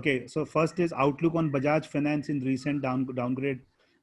Okay, so first is outlook on Bajaj Finance in recent downgrade.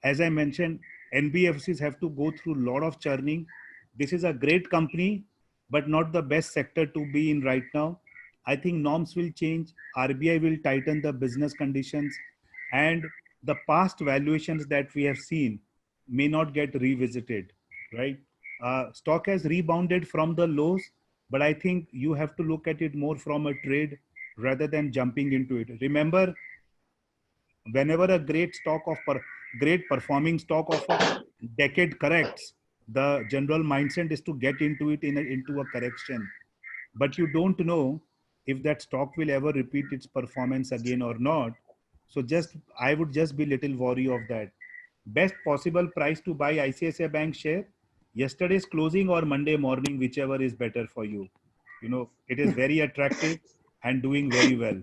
As I mentioned, NBFCs have to go through a lot of churning. This is a great company, but not the best sector to be in right now. I think norms will change. RBI will tighten the business conditions, and the past valuations that we have seen may not get revisited. Right? Stock has rebounded from the lows, but I think you have to look at it more from a trade rather than jumping into it. Remember, whenever a great performing stock of a decade corrects, the general mindset is to get into it into a correction. But you don't know if that stock will ever repeat its performance again or not. So I would just be little worry of that. Best possible price to buy ICICI Bank share, yesterday's closing or Monday morning, whichever is better for you. It is very attractive and doing very well.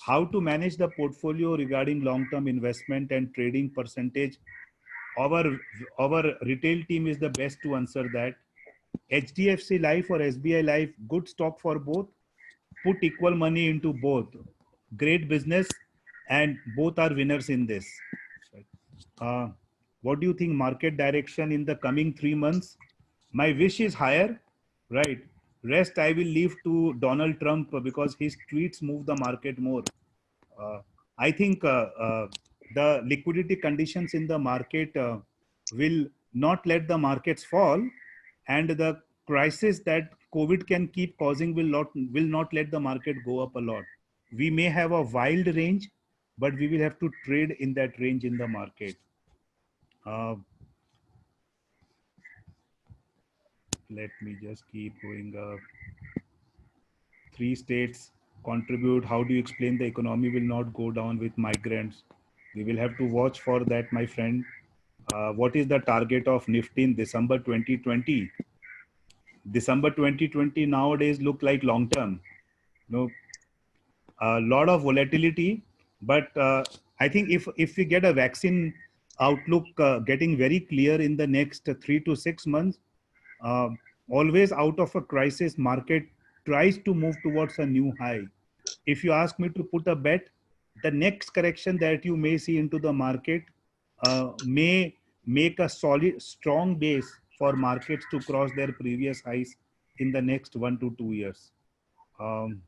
How to manage the portfolio regarding long-term investment and trading percentage? Our our retail team is the best to answer that. HDFC Life or SBI Life, good stock for both. Put equal money into both. Great business, and both are winners in this. uh, what do you think market direction in the coming 3 months? My wish is higher, right? Rest I will leave to Donald Trump because his tweets move the market more. uh, I think the liquidity conditions in the market will not let the markets fall, and the crisis that COVID can keep causing will not let the market go up a lot. We may have a wild range, but we will have to trade in that range in the market. Uh, Let me just keep going up. Three states contribute. How do you explain the economy will not go down with migrants? We will have to watch for that, my friend. What is the target of Nifty in December 2020? December 2020 nowadays look like long term. No, a lot of volatility, but I think if we get a vaccine outlook getting very clear in the next 3 to 6 months, uh, always out of a crisis, market tries to move towards a new high. If you ask me to put a bet, the next correction that you may see into the market may make a solid strong base for markets to cross their previous highs in the next 1 to 2 years. um,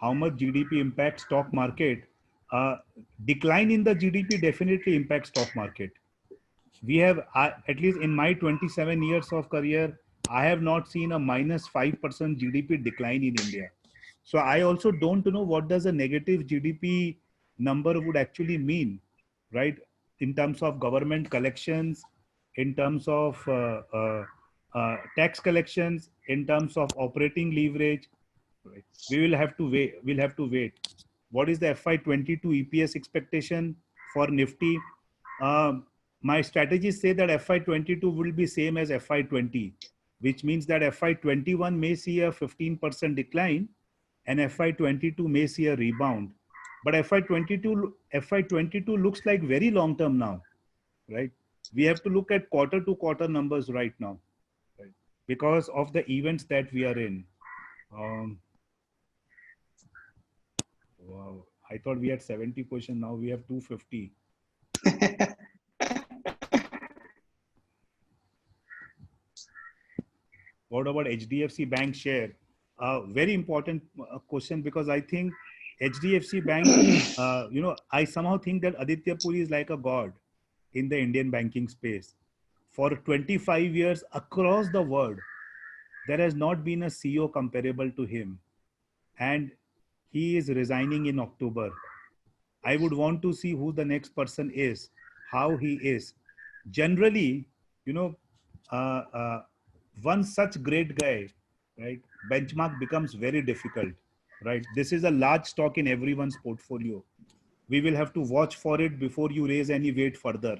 how much GDP impacts stock market? Uh, Decline in the GDP definitely impacts stock market. We have, at least in my 27 years of career, I have not seen a -5% GDP decline in India. So I also don't know what does a negative GDP number would actually mean, right? In terms of government collections, in terms of tax collections, in terms of operating leverage. Right. We will have to wait. We'll have to wait. What is the FY22 EPS expectation for Nifty? My strategies say that FY22 will be same as FY20, which means that FY21 may see a 15% decline, and FY22 may see a rebound. But FY22 looks like very long term now, right? We have to look at quarter to quarter numbers right now, right? Because of the events that we are in. Um, Wow. I thought we had 70 questions. Now we have 250. What about HDFC Bank share? Very important question, because I think HDFC Bank, I somehow think that Aditya Puri is like a god in the Indian banking space. For 25 years across the world, there has not been a CEO comparable to him. And he is resigning in October. I would want to see who the next person is, how he is. Generally, you know, uh, uh, one such great guy, right? Benchmark becomes very difficult, right? This is a large stock in everyone's portfolio. We will have to watch for it before you raise any weight further.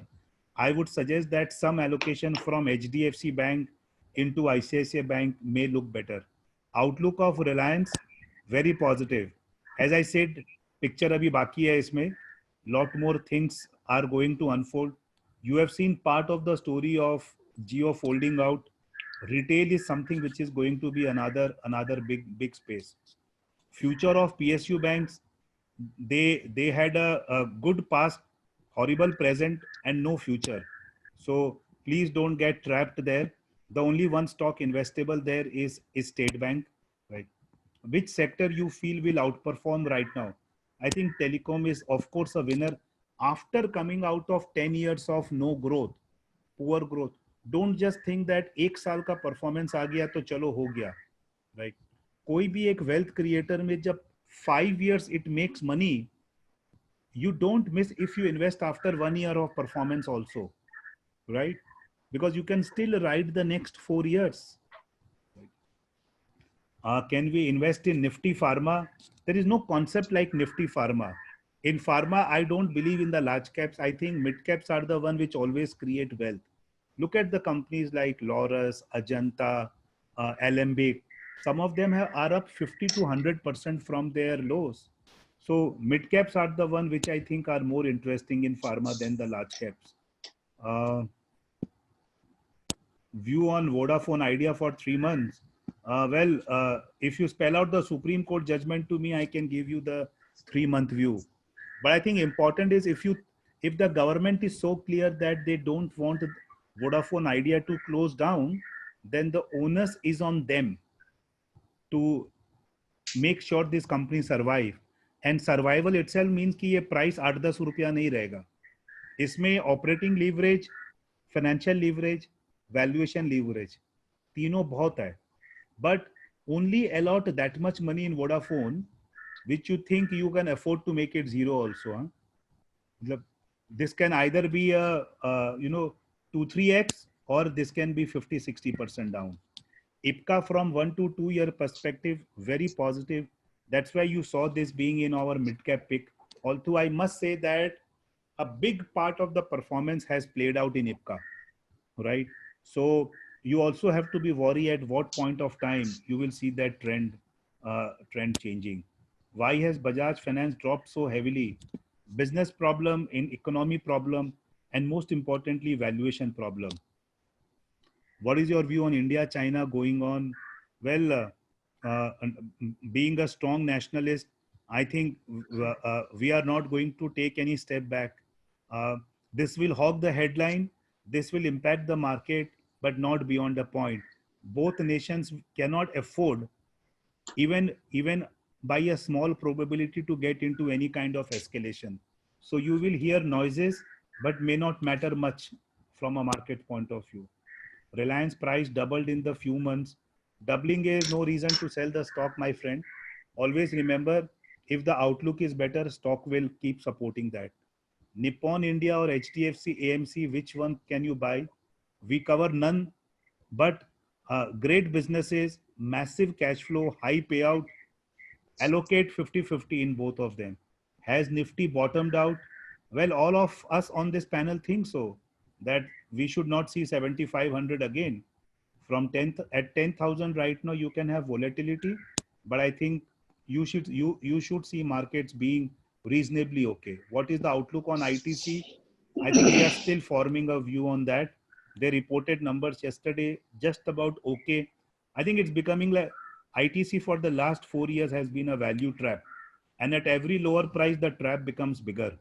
I would suggest that some allocation from HDFC Bank into ICICI Bank may look better. Outlook of Reliance, very positive. As I said, picture abhi baki hai isme. Lot more things are going to unfold. You have seen part of the story of Jio folding out. Retail is something which is going to be another big space. Future of PSU banks, they had a good past, horrible present, and no future. So please don't get trapped there. The only one stock investable there is State Bank, right? Which sector you feel will outperform right now? I think telecom is of course a winner after coming out of 10 years of no growth, poor growth. Don't just think that एक साल का performance आ गया तो चलो हो गया, right? कोई भी एक wealth creator में जब 5 years it makes money, you don't miss if you invest after 1 year of performance also, right? Because you can still ride the next 4 years. Can we invest in Nifty Pharma? There is no concept like Nifty Pharma. In pharma, I don't believe in the large caps. I think mid caps are the one which always create wealth. Look at the companies like Laurus, Ajanta, Alembic. Some of them are up 50 to 100% from their lows. So mid caps are the one which I think are more interesting in pharma than the large caps. Uh, View on Vodafone Idea for 3 months. If you spell out the Supreme Court judgment to me, I can give you the 3 month view. But I think important is if the government is so clear that they don't want Vodafone Idea to close down, then the onus is on them to make sure this company survive. And survival itself means कि ये price 8-10 रुपया नहीं रहेगा. इसमें operating leverage, financial leverage, valuation leverage तीनों बहुत है. But only a lot that much money in Vodafone which you think you can afford to make it zero also. मतलब this can either be a 2-3x or this can be 50-60% down. IPCA from 1 to 2 year perspective, very positive. That's why you saw this being in our mid cap pick. Although I must say that a big part of the performance has played out in IPCA, right? So you also have to be worried at what point of time you will see that trend changing. Why has Bajaj Finance dropped so heavily? Business problem, in economy problem, and most importantly, valuation problem. What is your view on India, China going on? Well, being a strong nationalist, I think we are not going to take any step back. This will hog the headline. This will impact the market, but not beyond the point. Both nations cannot afford even by a small probability to get into any kind of escalation. So you will hear noises, but may not matter much from a market point of view. Reliance price doubled in the few months. Doubling is no reason to sell the stock, my friend. Always remember, if the outlook is better, stock will keep supporting that. Nippon India or HDFC AMC, which one can you buy? We cover none, but great businesses, massive cash flow, high payout. Allocate 50-50 in both of them. Has Nifty bottomed out? Well, all of us on this panel think so, that we should not see 7,500 again. From 10,000 right now, you can have volatility, but I think you should see markets being reasonably okay. What is the outlook on ITC? I think we are still forming a view on that. They reported numbers yesterday, just about okay. I think it's becoming like ITC for the last 4 years has been a value trap. And at every lower price, the trap becomes bigger,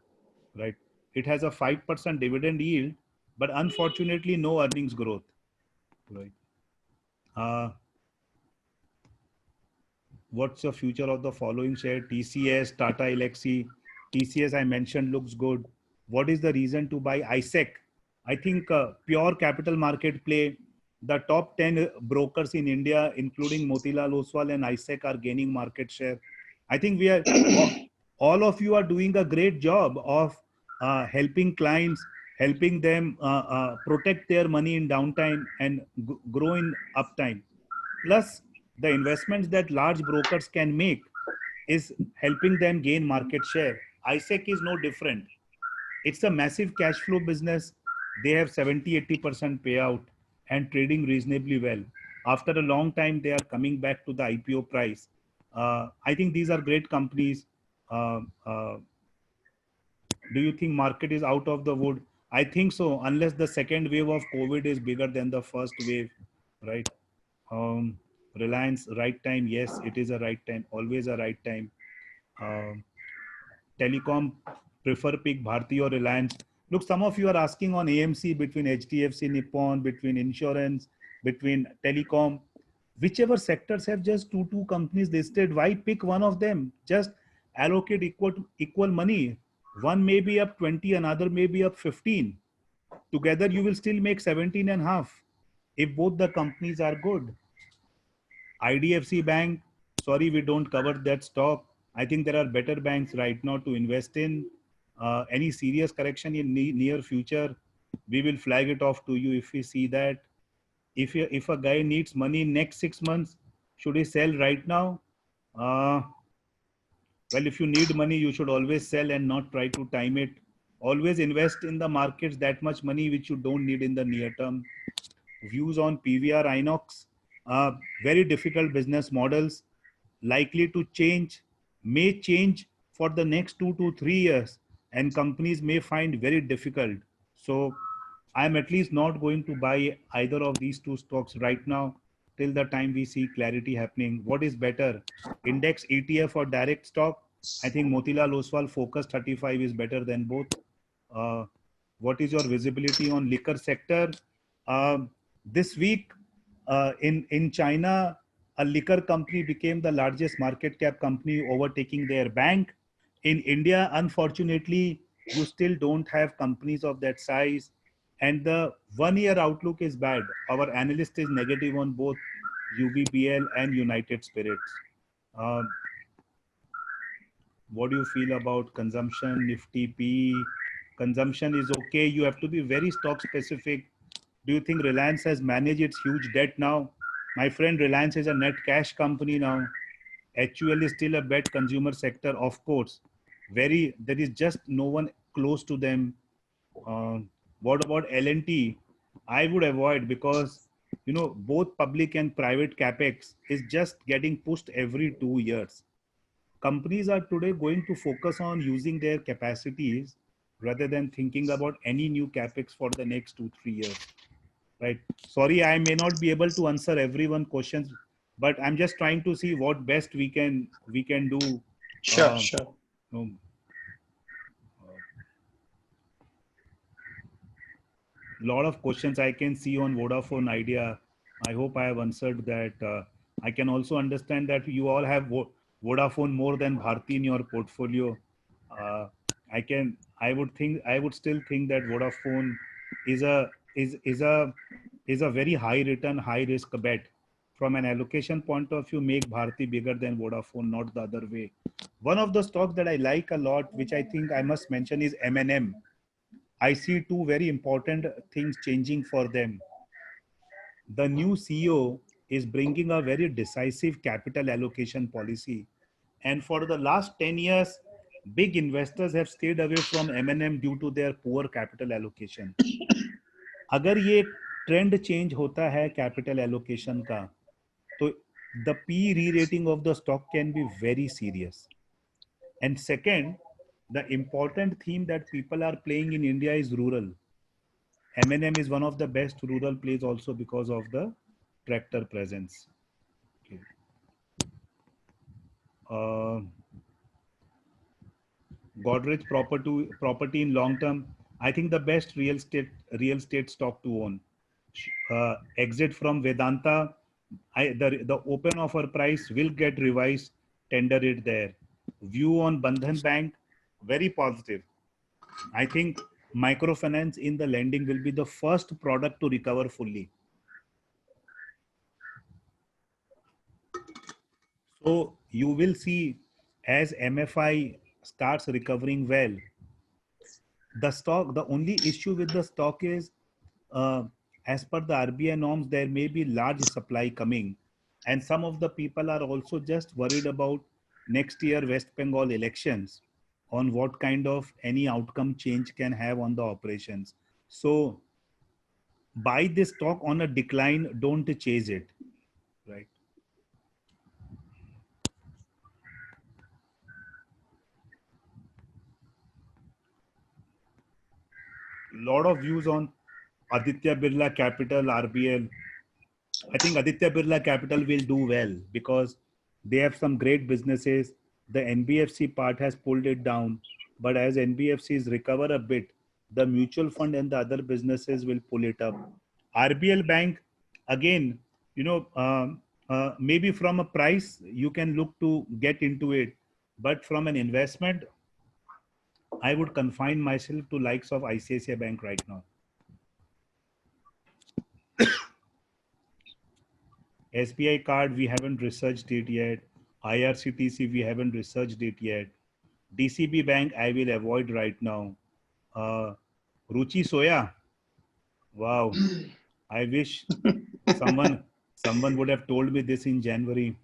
right? It has a 5% dividend yield, but unfortunately, no earnings growth, right? What's the future of the following share? TCS, Tata Elxsi. TCS I mentioned looks good. What is the reason to buy ISEC? I think pure capital market play. The top 10 brokers in India, including Motilal Oswal and ISEC, are gaining market share. I think we are all of you are doing a great job of helping clients, helping them protect their money in downtime and grow in uptime. Plus, the investments that large brokers can make is helping them gain market share. ISEC is no different. It's a massive cash flow business. They have 70-80% payout and trading reasonably well. After a long time, they are coming back to the IPO price. I think these are great companies. Do you think market is out of the wood? I think so, unless the second wave of COVID is bigger than the first wave, right? Reliance, right time. Yes, it is a right time. Always a right time. Um Telecom, prefer pick Bharti or Reliance. Look, some of you are asking on AMC between HDFC, Nippon, between insurance, between telecom. Whichever sectors have just two companies listed, why pick one of them? Just allocate equal money. One may be up 20, another may be up 15. Together, you will still make 17 and a half if both the companies are good. IDFC Bank, sorry, we don't cover that stock. I think there are better banks right now to invest in. Any serious correction in near future, we will flag it off to you if we see that. If a guy needs money in next 6 months, should he sell right now? Uh, well, if you need money, you should always sell and not try to time it. Always invest in the markets that much money which you don't need in the near term. Views on PVR Inox, very difficult business models, likely to change, may change for the next 2 to 3 years, and companies may find very difficult. So I'm at least not going to buy either of these two stocks right now till the time we see clarity happening. What is better, index ETF or direct stock? I think Motilal Oswal Focus 35 is better than both. Uh, what is your visibility on liquor sector? This week in China, a liquor company became the largest market cap company, overtaking their bank. In India, unfortunately, you still don't have companies of that size, and the 1 year outlook is bad. Our analyst is negative on both UBBL and United Spirits. Um, what do you feel about consumption, Nifty P? Consumption is okay. You have to be very stock specific. Do you think Reliance has managed its huge debt now? My friend, Reliance is a net cash company now. HUL is still a bad consumer sector, of course. There is just no one close to them. Uh, what about L&T? I would avoid because both public and private capex is just getting pushed every 2 years. Companies are today going to focus on using their capacities rather than thinking about any new capex for the next 2 3 years. Right? Sorry, I may not be able to answer everyone questions, but I'm just trying to see what best we can do. Sure, Uh, sure. you lot of questions I can see on Vodafone Idea. I hope I have answered that. I can also understand that you all have Vodafone more than Bharti in your portfolio. Uh, I would still think that Vodafone is a is is a is a very high return, high risk bet. From an allocation point of view, make Bharti bigger than Vodafone, not the other way. One of the stocks that I like a lot, which I think I must mention, is M&M. I see two very important things changing for them. The new CEO is bringing a very decisive capital allocation policy. And for the last 10 years, big investors have stayed away from M&M due to their poor capital allocation. अगर ये trend change होता है capital allocation का, तो the P re-rating of the stock can be very serious. And second, the important theme that people are playing in India is rural. M&M is one of the best rural plays also because of the tractor presence. Okay. Uh, Godrej property in long term. I think the best real estate stock to own. Exit from Vedanta. The open offer price will get revised. Tender it there. View on Bandhan Bank, very positive. I think microfinance in the lending will be the first product to recover fully. So you will see as MFI starts recovering well, the only issue with the stock is, uh, as per the RBI norms, there may be large supply coming. And some of the people are also just worried about next year West Bengal elections, on what kind of any outcome change can have on the operations. So buy this stock on a decline, don't chase it, right? Lot of views on Aditya Birla Capital, RBL. I think Aditya Birla Capital will do well because they have some great businesses. The NBFC part has pulled it down, but as NBFCs recover a bit, the mutual fund and the other businesses will pull it up. RBL Bank, again, maybe from a price you can look to get into it, but from an investment, I would confine myself to likes of ICICI Bank right now. SBI card, we haven't researched it yet. IRCTC, we haven't researched it yet. DCB Bank, I will avoid right now. Ruchi Soya, wow. I wish someone would have told me this in January.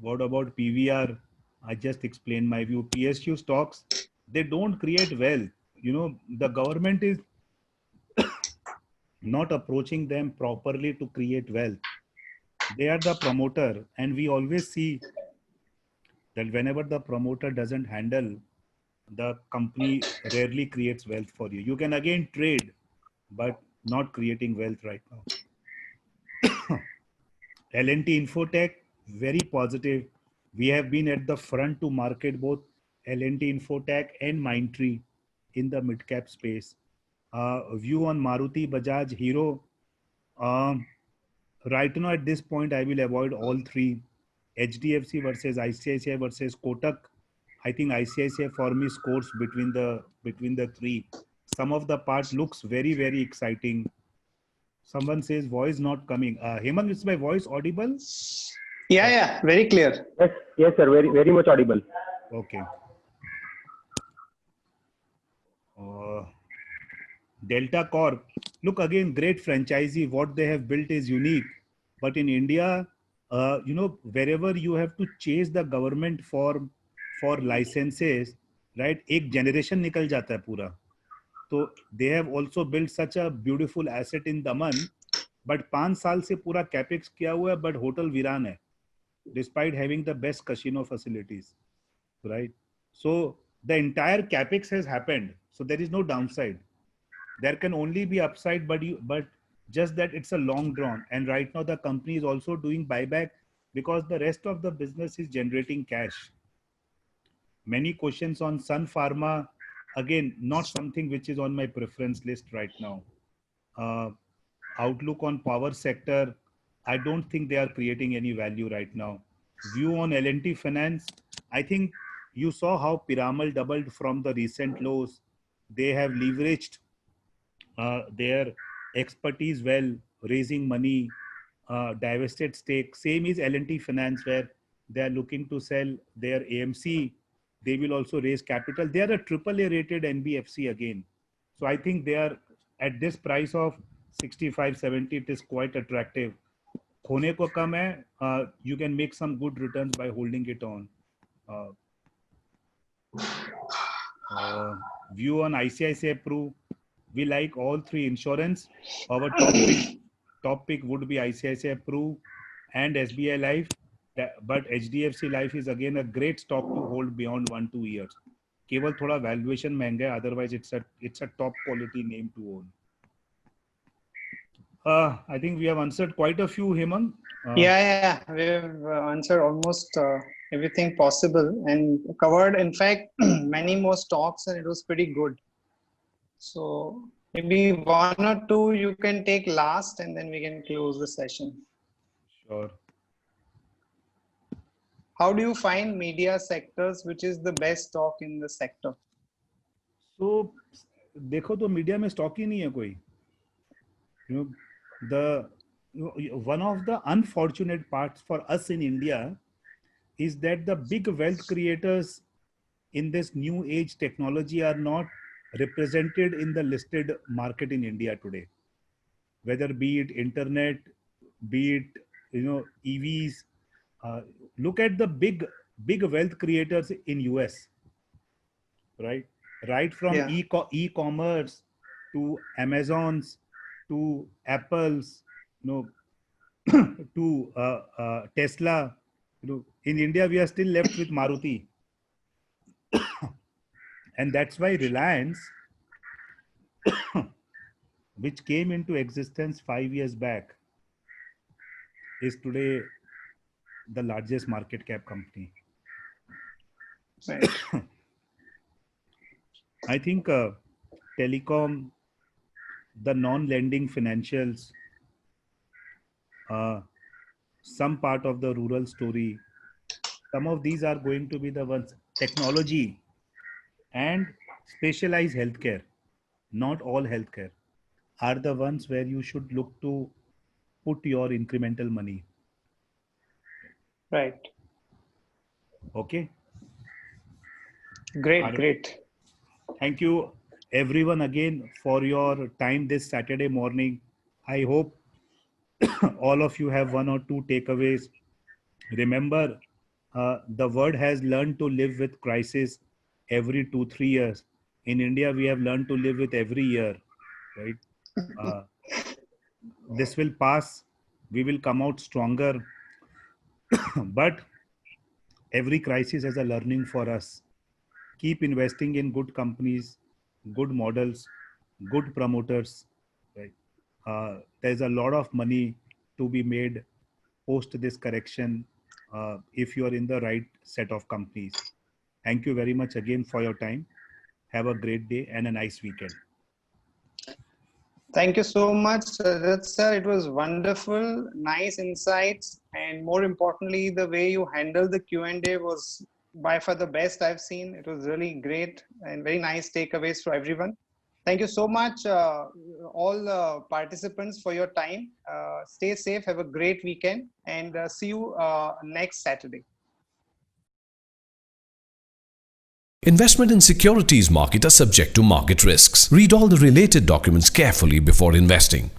What about PVR? I just explained my view. PSU stocks, they don't create wealth. The government is not approaching them properly to create wealth. They are the promoter, and we always see that whenever the promoter doesn't handle, the company rarely creates wealth for you. You can again trade, but not creating wealth right now. L&T Infotech, very positive. We have been at the front to market both L&T Infotech and Mindtree in the mid-cap space. View on Maruti, Bajaj, Hero. Right now at this point, I will avoid all three. HDFC versus ICICI versus Kotak. I think ICICI for me scores between the three. Some of the part looks very, very exciting. Someone says voice not coming. Hemant, is my voice audible? Yeah, very clear. Yes, sir. Very, very much audible. Okay. Delta Corp. Look, again, great franchisee. What they have built is unique. But in India, wherever you have to chase the government for licenses, right? एक generation निकल जाता है पूरा. So they have also built such a beautiful asset in Daman, but 5 साल से पूरा capex किया हुआ है, but hotel वीरान है, despite having the best casino facilities, right? So the entire capex has happened, so there is no downside. There can only be upside, but just that it's a long drawn. And right now the company is also doing buyback because the rest of the business is generating cash. Many questions on Sun Pharma, again, not something which is on my preference list right now. Outlook on power sector, I don't think they are creating any value right now. View on L&T Finance, I think you saw how Piramal doubled from the recent lows. They have leveraged their expertise well, raising money, divested stake. Same is L&T Finance, where they are looking to sell their AMC. They will also raise capital. They are a AAA rated NBFC again. So I think they are at this price of 65, 70, it is quite attractive. Khone ko kam hai, you can make some good returns by holding it on. View on ICICI Pru, we like all three insurance. Our top pick would be ICICI Pru and SBI Life, but HDFC Life is again a great stock to hold beyond 1-2 years. केवल थोड़ा valuation महंगा है, otherwise it's a top quality name to own. I think we have answered quite a few, Hemant. Yeah, we've answered almost everything possible and covered, in fact, many more stocks, and it was pretty good. So maybe one or two you can take last, and then we can close the session. Sure. How do you find media sectors? Which is the best stock in the sector? So, देखो तो media में stock ही नहीं है कोई. One of the unfortunate parts for us in India is that the big wealth creators in this new age technology are not represented in the listed market in India today. Whether be it internet, be it EVs. Look at the big wealth creators in US, right? Right from e-commerce to Amazons to Apples, to Tesla. In India we are still left with Maruti, and that's why Reliance, which came into existence 5 years back, is today the largest market cap company. Right. I think telecom, the non-lending financials, some part of the rural story, some of these are going to be the ones. Technology and specialized healthcare, not all healthcare, are the ones where you should look to put your incremental money. Right. Okay. Great. Are- Great. Thank you everyone again for your time this Saturday morning. I hope all of you have one or two takeaways. Remember, the world has learned to live with crisis every 2-3 years. In India, we have learned to live with every year, right? Uh, this will pass. We will come out stronger. But every crisis is a learning for us. Keep investing in good companies, good models, good promoters. Right? There's a lot of money to be made post this correction if you are in the right set of companies. Thank you very much again for your time. Have a great day and a nice weekend. Thank you so much, Rajat sir. It was wonderful, nice insights, and more importantly, the way you handled the Q&A was by far the best I've seen. It was really great and very nice takeaways for everyone. Thank you so much, all participants, for your time. Stay safe, have a great weekend, and see you next Saturday. Investment in securities market are subject to market risks. Read all the related documents carefully before investing.